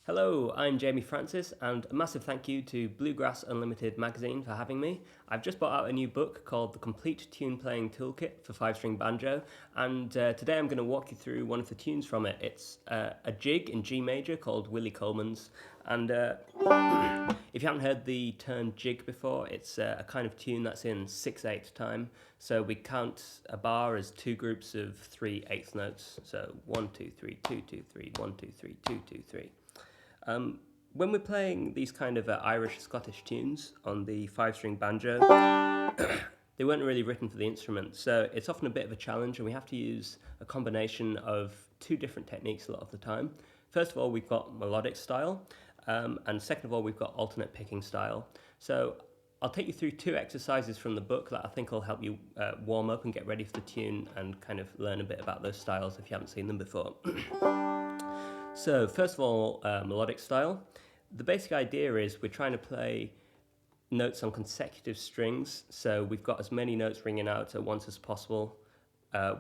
Hello, I'm Jamie Francis, and a massive thank you to Bluegrass Unlimited Magazine for having me. I've just brought out a new book called The Complete Tune Playing Toolkit for 5-string banjo, and today I'm going to walk you through one of the tunes from it. It's a jig in G major called Willie Coleman's, and if you haven't heard the term jig before, it's a kind of tune that's in 6/8 time. So we count a bar as two groups of 3/8 notes. So 1, 2, 3, 2, 2, 3, 1, 2, 3, 2, 2, 3. When we're playing these kind of Irish Scottish tunes on the 5-string banjo, they weren't really written for the instrument, so it's often a bit of a challenge, and we have to use a combination of two different techniques a lot of the time. First of all, we've got melodic style, and second of all, we've got alternate picking style. So I'll take you through two exercises from the book that I think will help you warm up and get ready for the tune and kind of learn a bit about those styles if you haven't seen them before. So first of all, melodic style. The basic idea is we're trying to play notes on consecutive strings, so we've got as many notes ringing out at once as possible.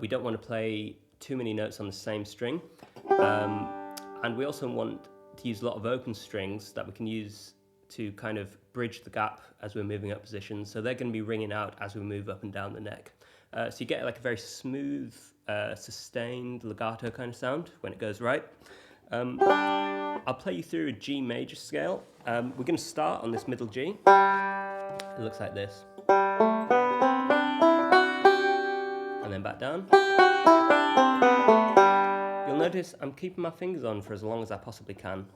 We don't want to play too many notes on the same string, and we also want to use a lot of open strings that we can use to kind of bridge the gap as we're moving up positions, so they're going to be ringing out as we move up and down the neck. So you get like a very smooth, sustained legato kind of sound when it goes right. I'll play you through a G major scale. We're going to start on this middle G. It looks like this. And then back down. You'll notice I'm keeping my fingers on for as long as I possibly can.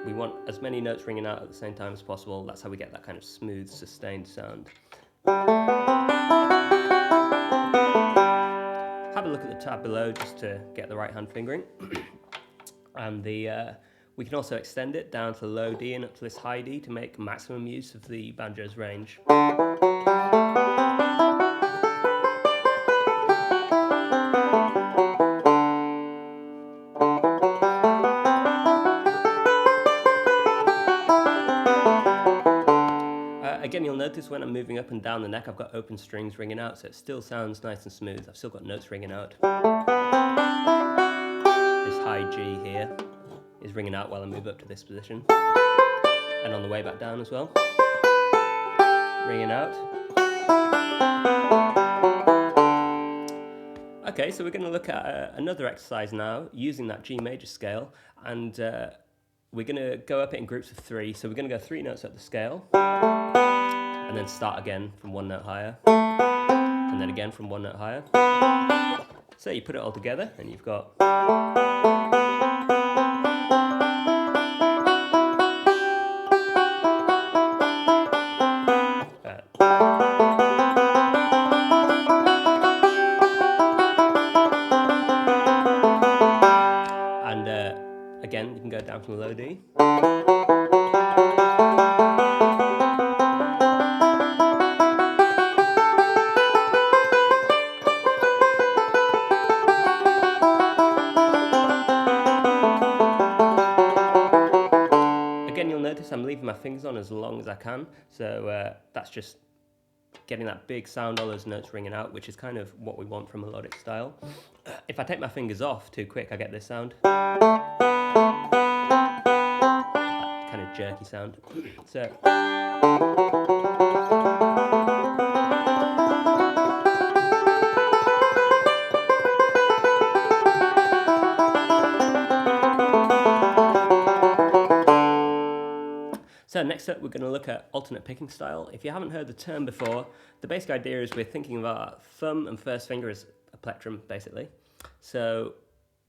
We want as many notes ringing out at the same time as possible. That's how we get that kind of smooth, sustained sound. Have a look at the tab below just to get the right hand fingering. And we can also extend it down to the low D and up to this high D to make maximum use of the banjo's range. Again, you'll notice when I'm moving up and down the neck, I've got open strings ringing out, so it still sounds nice and smooth. I've still got notes ringing out. This high G here is ringing out while I move up to this position. And on the way back down as well. Ringing out. Okay, so we're going to look at another exercise now, using that G major scale, and we're going to go up it in groups of 3. So we're going to go 3 notes up the scale, and then start again from 1 note higher, and then again from 1 note higher. So you put it all together, and you've got... Again, you can go down from the low D. Again, you'll notice I'm leaving my fingers on as long as I can, so that's just getting that big sound, all those notes ringing out, which is kind of what we want from melodic style. If I take my fingers off too quick, I get this sound. Kind of jerky sound. So next up, we're going to look at alternate picking style. If you haven't heard the term before, the basic idea is we're thinking of our thumb and first finger as a plectrum, basically. So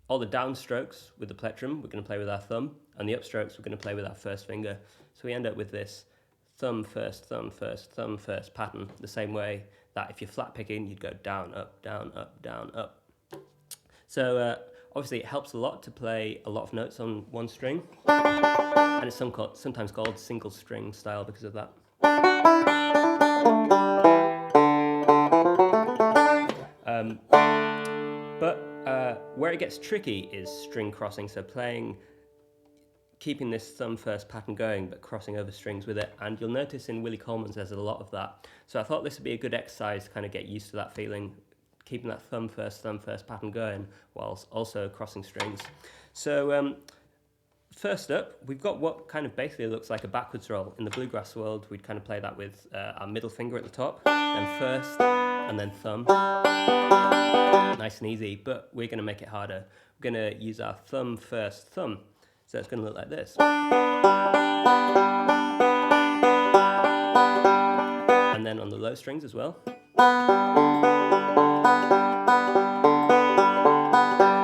all the downstrokes with the plectrum, we're going to play with our thumb, and the upstrokes, we're going to play with our first finger. So we end up with this thumb first, thumb first, thumb first pattern, the same way that if you're flat picking, you'd go down, up, down, up, down, up. So obviously it helps a lot to play a lot of notes on one string, and it's sometimes called single string style because of that. But where it gets tricky is string crossing, so keeping this thumb first pattern going but crossing over strings with it, and you'll notice in Willy Coleman's there's a lot of that. So I thought this would be a good exercise to kind of get used to that feeling, keeping that thumb first pattern going whilst also crossing strings. So first up, we've got what kind of basically looks like a backwards roll. In the bluegrass world, we'd kind of play that with our middle finger at the top, then first, and then thumb. Nice and easy, but we're going to make it harder. We're going to use our thumb first thumb. So it's going to look like this. And then on the low strings as well.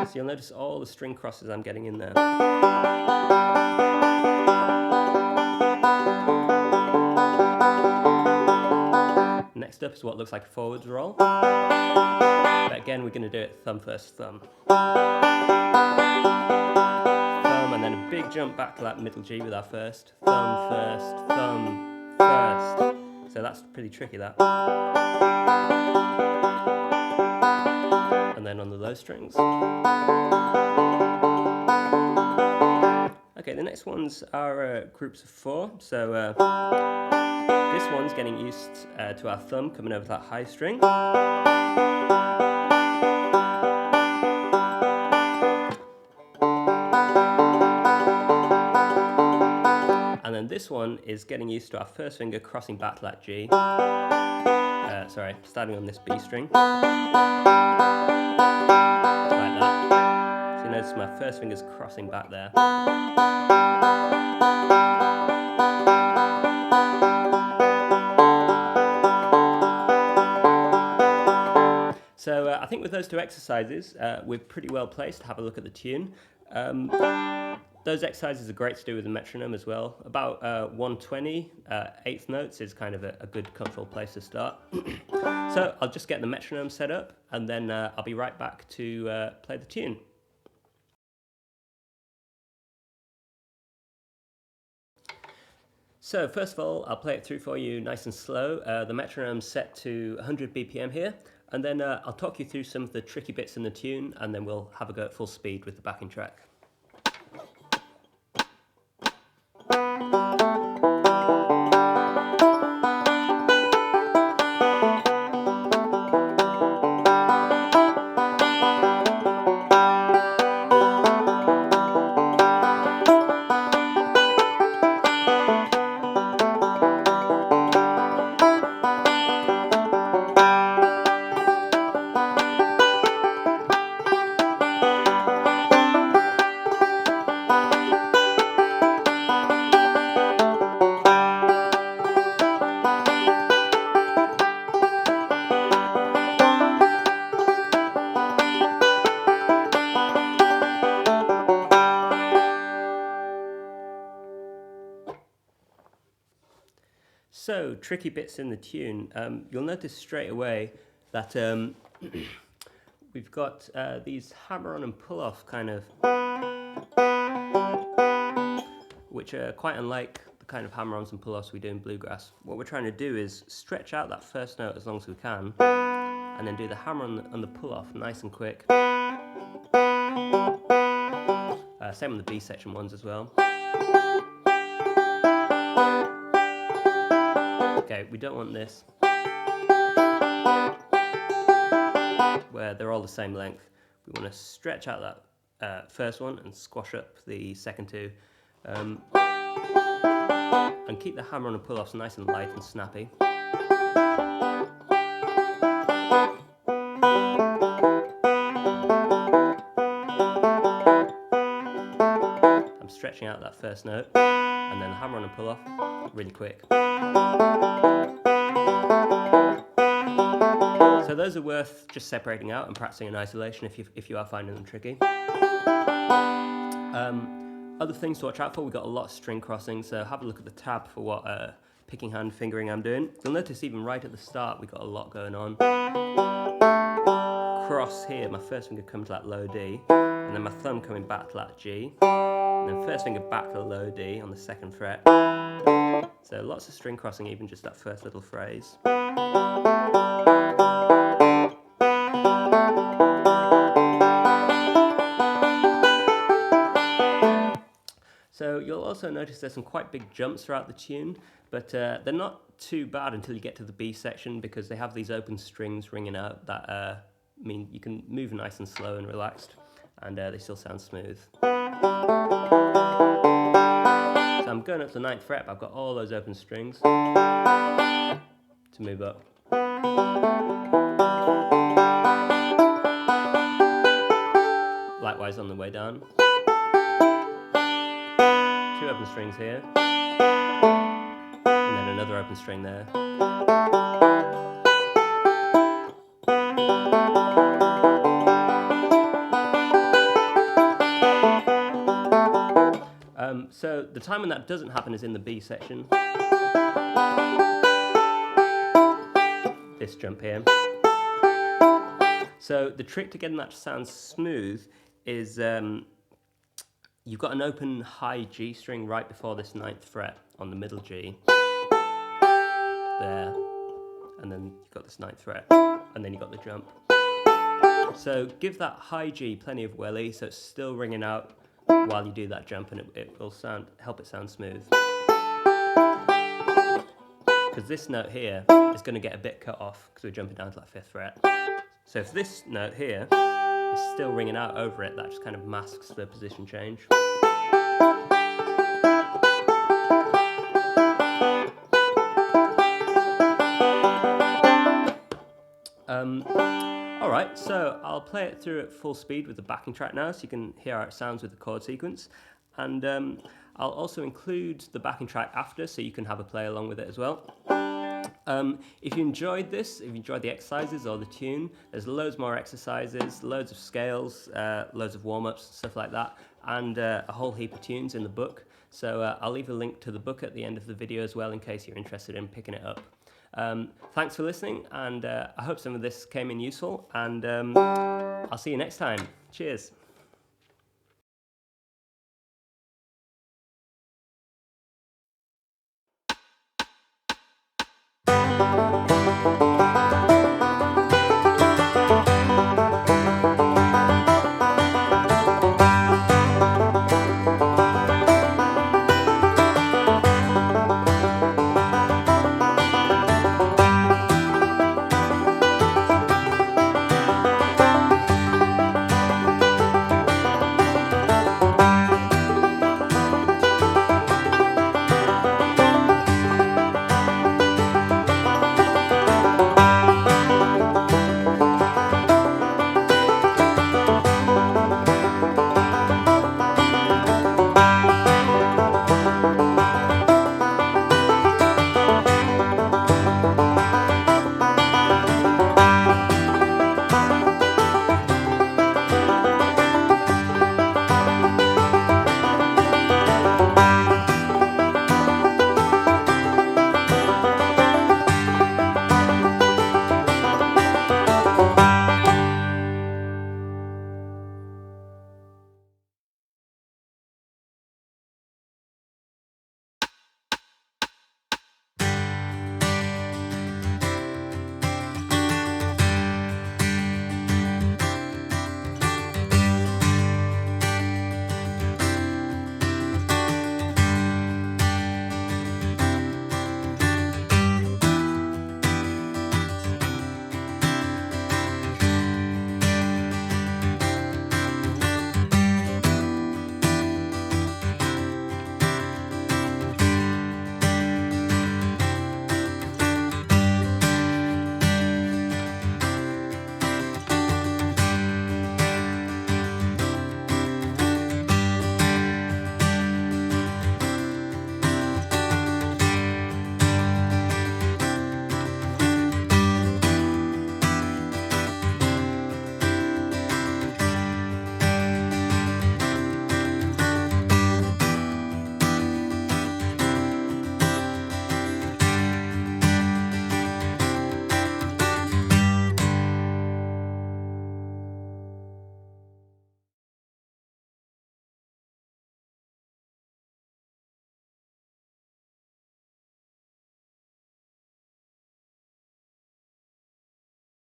So you'll notice all the string crosses I'm getting in there. Next up is what looks like a forwards roll. But again, we're going to do it thumb first thumb. Thumb, and then a big jump back to that middle G with our first. Thumb first, thumb first. So that's pretty tricky, that. And then on the low strings. Okay, the next ones are groups of 4. So this one's getting used to our thumb coming over that high string. And then this one is getting used to our first finger crossing back to that G. Sorry, starting on this B string. Like that. So you notice my first finger's crossing back there. So I think with those 2 exercises, we're pretty well placed to have a look at the tune. Those exercises are great to do with the metronome as well. About 120 eighth notes is kind of a good comfortable place to start. So I'll just get the metronome set up, and then I'll be right back to play the tune. So first of all, I'll play it through for you nice and slow. The metronome's set to 100 BPM here, and then I'll talk you through some of the tricky bits in the tune, and then we'll have a go at full speed with the backing track. So, tricky bits in the tune. You'll notice straight away that we've got these hammer-on and pull-off kind of, which are quite unlike the kind of hammer-ons and pull-offs we do in bluegrass. What we're trying to do is stretch out that first note as long as we can, and then do the hammer-on and the pull-off nice and quick. Same on the B section ones as well. Okay, we don't want this, where they're all the same length. We want to stretch out that first one and squash up the second 2. And keep the hammer on and pull-offs nice and light and snappy. I'm stretching out that first note, and then the hammer on and pull-off really quick. So those are worth just separating out and practicing in isolation if you are finding them tricky. Other things to watch out for, we've got a lot of string crossing, so have a look at the tab for what picking hand fingering I'm doing. You'll notice even right at the start we've got a lot going on. Cross here, my first finger comes to that low D, and then my thumb coming back to that G, and then first finger back to the low D on the 2nd fret. So lots of string crossing, even just that first little phrase. So you'll also notice there's some quite big jumps throughout the tune, but they're not too bad until you get to the B section, because they have these open strings ringing out that mean you can move nice and slow and relaxed, and they still sound smooth. So I'm going up to the 9th fret, but I've got all those open strings to move up. Likewise on the way down. 2 open strings here, and then another open string there. So the time when that doesn't happen is in the B section. This jump here. So the trick to getting that to sound smooth is you've got an open high G string right before this 9th fret on the middle G. There. And then you've got this 9th fret. And then you've got the jump. So give that high G plenty of welly so it's still ringing out while you do that jump, and it will help it sound smooth. Because this note here is going to get a bit cut off because we're jumping down to that 5th fret. So if this note here is still ringing out over it, that just kind of masks the position change. Alright, so I'll play it through at full speed with the backing track now so you can hear how it sounds with the chord sequence. And I'll also include the backing track after so you can have a play along with it as well. If you enjoyed this, if you enjoyed the exercises or the tune, there's loads more exercises, loads of scales, loads of warm-ups, stuff like that, and a whole heap of tunes in the book. So I'll leave a link to the book at the end of the video as well in case you're interested in picking it up. Thanks for listening, and I hope some of this came in useful, and I'll see you next time. Cheers.